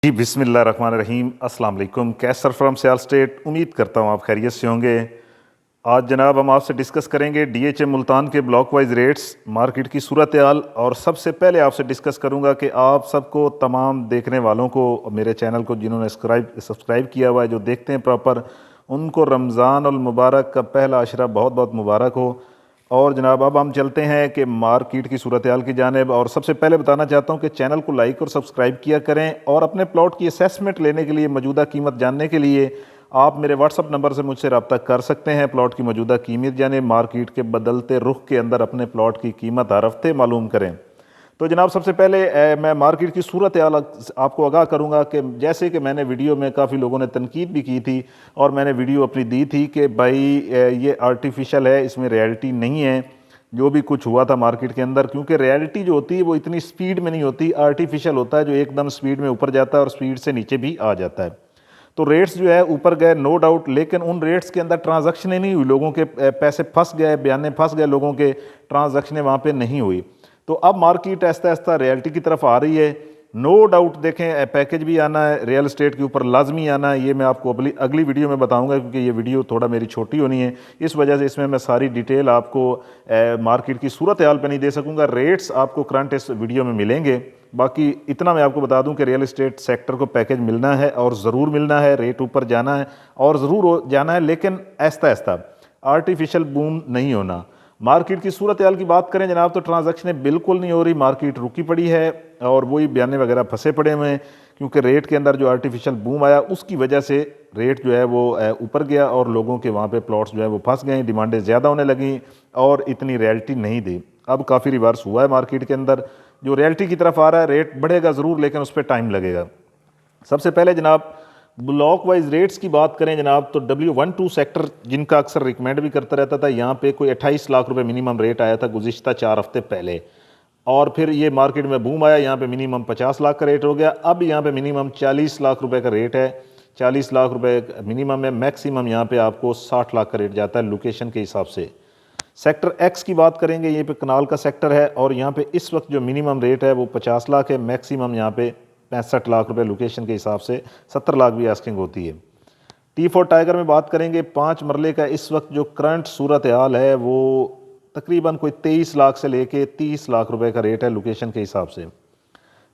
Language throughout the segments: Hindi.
जी बिस्मिल्लाहिर्रहमानिर्रहीम अस्सलाम वालेकुम। कैसर फ्रॉम सियाल स्टेट। उम्मीद करता हूँ आप खैरियत से होंगे। आज जनाब हम आपसे डिस्कस करेंगे डीएचए मुल्तान के ब्लॉक वाइज रेट्स, मार्केट की सूरत हाल। और सबसे पहले आपसे डिस्कस करूँगा कि आप सबको, तमाम देखने वालों को, मेरे चैनल को जिन्होंने सब्सक्राइब किया हुआ है, जो देखते हैं प्रॉपर, उनको रमज़ान उल मुबारक का पहला अशरा बहुत बहुत मुबारक हो। और जनाब अब हम चलते हैं कि मार्केट की सूरत हाल की जानिब। और सबसे पहले बताना चाहता हूं कि चैनल को लाइक और सब्सक्राइब किया करें, और अपने प्लॉट की असेसमेंट लेने के लिए, मौजूदा कीमत जानने के लिए आप मेरे व्हाट्सअप नंबर से मुझसे रब्ता कर सकते हैं। प्लॉट की मौजूदा कीमत जाने, मार्केट के बदलते रुख के अंदर अपने प्लॉट की कीमत हर हफ्ते मालूम करें। तो जनाब सबसे पहले मैं मार्केट की सूरत हाल आपको आगाह करूंगा कि जैसे कि मैंने वीडियो में, काफ़ी लोगों ने तनकीद भी की थी और मैंने वीडियो अपनी दी थी कि भाई ये आर्टिफिशियल है, इसमें रियलिटी नहीं है जो भी कुछ हुआ था मार्केट के अंदर। क्योंकि रियलिटी जो होती है वो इतनी स्पीड में नहीं होती, आर्टिफिशियल होता है जो एकदम स्पीड में ऊपर जाता है और स्पीड से नीचे भी आ जाता है। तो रेट्स जो है ऊपर गए नो डाउट, लेकिन उन रेट्स के अंदर ट्रांजैक्शनें नहीं हुई, लोगों के पैसे फंस गए, बयाने फंस गए, लोगों के ट्रांजैक्शनें वहाँ पे नहीं हुई। तो अब मार्केट आहिस्ता आहिस्ता रियलिटी की तरफ आ रही है। नो डाउट देखें, पैकेज भी आना है रियल एस्टेट के ऊपर, लाजमी आना है। ये मैं आपको अगली वीडियो में बताऊंगा, क्योंकि ये वीडियो थोड़ा मेरी छोटी होनी है, इस वजह से इसमें मैं सारी डिटेल आपको मार्केट की सूरत हाल पे नहीं दे सकूंगा। रेट्स आपको करंट इस वीडियो में मिलेंगे। बाकी इतना मैं आपको बता दूं कि रियल एस्टेट सेक्टर को पैकेज मिलना है और ज़रूर मिलना है, रेट ऊपर जाना है और ज़रूर जाना है, लेकिन आहिस्ता आहिस्ता, आर्टिफिशियल बूम नहीं होना। मार्केट की सूरत हाल की बात करें जनाब, तो ट्रांजैक्शनें बिल्कुल नहीं हो रही, मार्केट रुकी पड़ी है और वही बयाने वगैरह फंसे पड़े हुए हैं। क्योंकि रेट के अंदर जो आर्टिफिशियल बूम आया, उसकी वजह से रेट जो है वो ऊपर गया और लोगों के वहाँ पे प्लॉट्स जो है वो फंस गए, डिमांडें ज़्यादा होने लगी और इतनी रियलिटी नहीं दी। अब काफ़ी रिवर्स हुआ है मार्केट के अंदर, जो रियलिटी की तरफ आ रहा है। रेट बढ़ेगा ज़रूर, लेकिन उस पर टाइम लगेगा। सबसे पहले जनाब ब्लॉक वाइज रेट्स की बात करें जनाब, तो W12 सेक्टर, जिनका अक्सर रिकमेंड भी करता रहता था, यहाँ पे कोई 28 लाख रुपए मिनिमम रेट आया था गुज़िश्ता 4 हफ्ते पहले। और फिर ये मार्केट में बूम आया, यहाँ पे मिनिमम 50 लाख का रेट हो गया। अब यहाँ पे मिनिमम 40 लाख रुपए का रेट है। 40 लाख रुपए मिनिमम है, मैक्सिमम यहाँ पे आपको 60 लाख का रेट जाता है लोकेशन के हिसाब से। सेक्टर एक्स की बात करेंगे, ये पे कनाल का सेक्टर है और यहाँ पे इस वक्त जो मिनिमम रेट है वो 50 लाख है, मैक्सिमम यहाँ पे 65 लाख रुपए लोकेशन के हिसाब से, 70 लाख भी आस्किंग होती है। T4 टाइगर में बात करेंगे, 5 मरले का इस वक्त जो करंट सूरत हाल है वो तकरीबन कोई 23 लाख से लेके 30 लाख रुपए का रेट है लोकेशन के हिसाब से।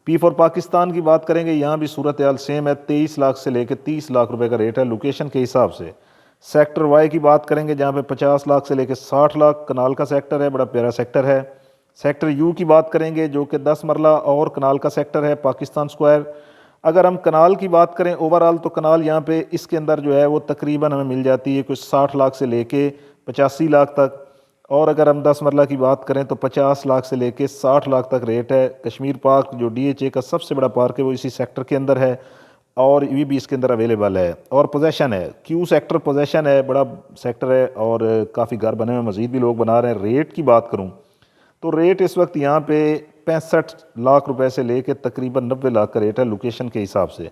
P4 पाकिस्तान की बात करेंगे, यहाँ भी सूरत हाल सेम है, 23 लाख से लेके 30 लाख रुपए का रेट है लोकेशन के हिसाब से। सेक्टर वाई की बात करेंगे, जहाँ पे 50 लाख से लेके 60 लाख कनाल का सेक्टर है, बड़ा प्यारा सेक्टर है। सेक्टर यू की बात करेंगे, जो कि 10 मरला और कनाल का सेक्टर है, पाकिस्तान स्क्वायर। अगर हम कनाल की बात करें ओवरऑल, तो कनाल यहाँ पे इसके अंदर जो है वो तकरीबन हमें मिल जाती है कुछ 60 लाख से लेके 85 लाख तक। और अगर हम 10 मरला की बात करें तो 50 लाख से लेके 60 लाख तक रेट है। कश्मीर पार्क जो डीएचए का सबसे बड़ा पार्क है वो इसी सेक्टर के अंदर है और ये भी इसके अंदर अवेलेबल है। और पोजेशन है, क्यू सेक्टर पोजेशन है, बड़ा सेक्टर है और काफ़ी घर बने हुए, मज़ीद भी लोग बना रहे हैं। रेट की बात करूँ तो रेट इस वक्त यहाँ पे 65 लाख रुपए से लेके तकरीबन 90 लाख का रेट है लोकेशन के हिसाब से।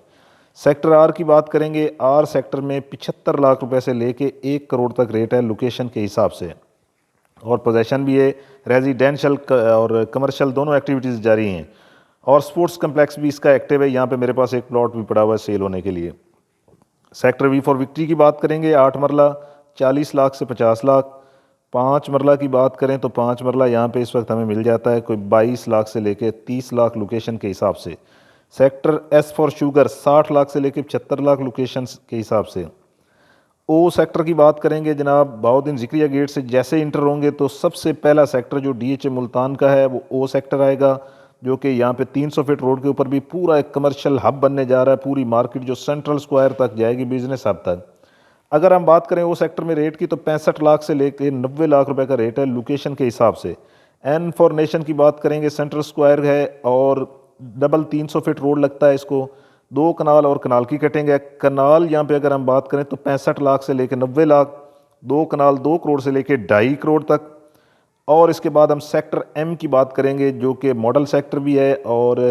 सेक्टर आर की बात करेंगे, आर सेक्टर में 75 लाख रुपए से लेके 1 करोड़ तक रेट है लोकेशन के हिसाब से। और पोजेशन भी है, रेजिडेंशियल और कमर्शियल दोनों एक्टिविटीज़ जारी हैं। और स्पोर्ट्स कम्प्लेक्स भी इसका एक्टिव है, यहाँ पे मेरे पास एक प्लॉट भी पड़ा हुआ है सेल होने के लिए। सेक्टर वी फॉर विक्ट्री की बात करेंगे, 8 मरला 40 लाख से 50 लाख। 5 मरला की बात करें तो 5 मरला यहाँ पे इस वक्त हमें मिल जाता है कोई 22 लाख से लेके 30 लाख लोकेशन के हिसाब से। Sector S for sugar 60 lakh से लेके 75 लाख लोकेशन के हिसाब से। ओ सेक्टर की बात करेंगे जनाब, बहाउद्दीन ज़िक्रिया गेट से जैसे इंटर होंगे तो सबसे पहला सेक्टर जो डीएचए मुल्तान का है वो ओ सेक्टर आएगा, जो कि यहाँ पे 300 फीट रोड के ऊपर भी पूरा एक कमर्शियल हब बनने जा रहा है। पूरी मार्केट जो सेंट्रल स्क्वायर तक जाएगी, बिजनेस हब तक। अगर हम बात करें वो सेक्टर में रेट की, तो 65 लाख से लेकर 90 लाख रुपए का रेट है लोकेशन के हिसाब से। एन फॉर नेशन की बात करेंगे, सेंट्रल स्क्वायर है और डबल 300 फीट रोड लगता है इसको। 2 कनाल और कनाल की कटिंग है। कनाल यहाँ पे अगर हम बात करें तो 65 लाख से लेकर 90 लाख, 2 कनाल 2 करोड़ से लेकर 2.5 करोड़ तक। और इसके बाद हम सेक्टर एम की बात करेंगे, जो कि मॉडल सेक्टर भी है और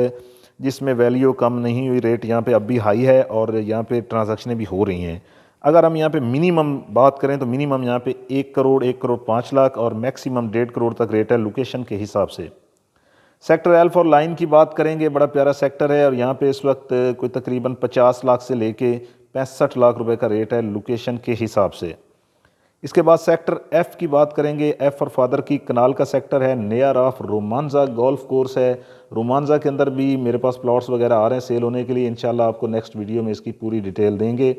जिसमें वैल्यू कम नहीं हुई, रेट यहाँ पे अब भी हाई है और यहाँ पे ट्रांजैक्शनें भी हो रही हैं। अगर हम यहाँ पे मिनिमम बात करें तो मिनिमम यहाँ पे 1 करोड़ 1 करोड़ 5 लाख और मैक्सिमम 1.5 करोड़ तक रेट है लोकेशन के हिसाब से। सेक्टर एल फॉर लाइन की बात करेंगे, बड़ा प्यारा सेक्टर है और यहाँ पे इस वक्त कोई तकरीबन 50 लाख से लेके 65 लाख रुपए का रेट है लोकेशन के हिसाब से। इसके बाद सेक्टर एफ़ की बात करेंगे, एफ़ फॉर फादर की कनाल का सेक्टर है, near of Romanza golf course है। रोमांजा के अंदर भी मेरे पास प्लॉट्स वगैरह आ रहे हैं सेल होने के लिए, इंशाल्लाह आपको नेक्स्ट वीडियो में इसकी पूरी डिटेल देंगे।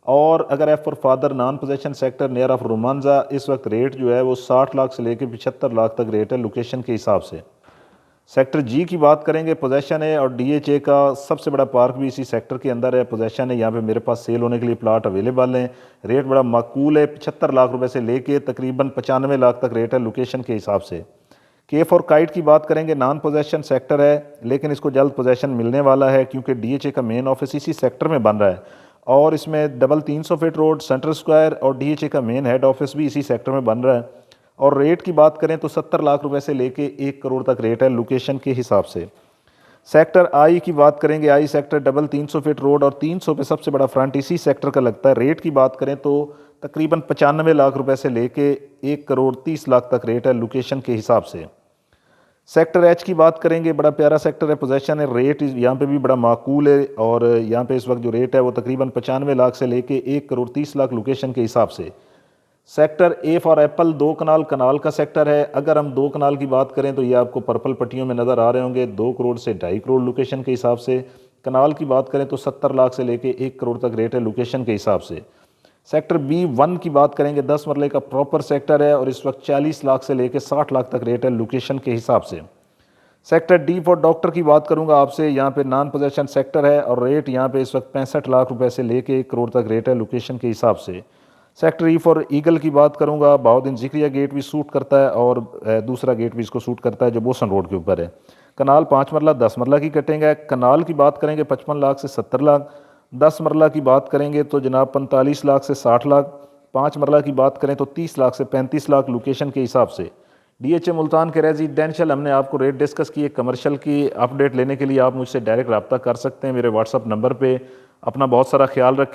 और अगर F for father non possession sector near of Romanza, इस वक्त रेट जो है वो 60 लाख से लेकर 75 लाख तक रेट है लोकेशन के हिसाब से। सेक्टर जी की बात करेंगे, पोजेशन है और डीएचए का सबसे बड़ा पार्क भी इसी सेक्टर के अंदर है। पोजेशन है, यहाँ पे मेरे पास सेल होने के लिए प्लाट अवेलेबल हैं। रेट बड़ा माकूल है, 75 लाख रुपए से लेके तकरीबन 95 लाख तक रेट है लोकेशन के हिसाब से। के फॉर काइट की बात करेंगे, नॉन पोजेशन सेक्टर है लेकिन इसको जल्द पोजेशन मिलने वाला है क्योंकि डीएचए का मेन ऑफिस इसी सेक्टर में बन रहा है और इसमें double 300 feet road, central square और डीएचए का मेन हेड ऑफिस भी इसी सेक्टर में बन रहा है। और रेट की बात करें तो 70 लाख रुपए से लेके 1 करोड़ तक रेट है लोकेशन के हिसाब से। सेक्टर आई की बात करेंगे, आई सेक्टर डबल 300 फीट रोड और 300 पे सबसे बड़ा फ्रंट इसी सेक्टर का लगता है। रेट की बात करें तो तकरीबन 95 लाख रुपए से लेके 1 करोड़ 30 लाख तक रेट है लोकेशन के हिसाब से। सेक्टर एच की बात करेंगे, बड़ा प्यारा सेक्टर है, पोजेशन है, रेट यहाँ पे भी बड़ा माकूल है और यहाँ पे इस वक्त जो रेट है वो तकरीबन 95 लाख से लेके 1 करोड़ 30 लाख लोकेशन के हिसाब से। सेक्टर ए फॉर एप्पल 2 कनाल कनाल का सेक्टर है। अगर हम 2 कनाल की बात करें तो ये आपको पर्पल पट्टियों में नज़र आ रहे होंगे, 2 करोड़ से 2.5 करोड़ लोकेशन के हिसाब से। कनाल की बात करें तो 70 लाख से लेके 1 करोड़ तक रेट है लोकेशन के हिसाब से। सेक्टर बी 1 की बात करेंगे, 10 मरले का प्रॉपर सेक्टर है और इस वक्त 40 लाख से लेके 60 लाख तक रेट है लोकेशन के हिसाब से। सेक्टर डी फॉर डॉक्टर की बात करूंगा आपसे, यहाँ पे नॉन पोजेशन सेक्टर है और रेट यहाँ पे इस वक्त 65 लाख रुपए से लेके 1 करोड़ तक रेट है लोकेशन के हिसाब से। सेक्टर ई फॉर ईगल की बात करूंगा, बहाउद्दीन ज़िक्रिया गेट भी सूट करता है और दूसरा गेट भी इसको सूट करता है जो बोसन रोड के ऊपर है। कनाल 5 मरला 10 मरला की कटेंगे। कनाल की बात करेंगे 55 लाख से 70 लाख, 10 मरला की बात करेंगे तो जनाब 45 लाख से 60 लाख, 5 मरला की बात करें तो 30 लाख से 35 लाख लोकेशन के हिसाब से। डीएचए मुल्तान के रेजिडेंशियल हमने आपको रेट डिस्कस किए। कमर्शियल की अपडेट लेने के लिए आप मुझसे डायरेक्ट रब्ता कर सकते हैं मेरे व्हाट्सअप नंबर पर। अपना बहुत सारा ख्याल रखें।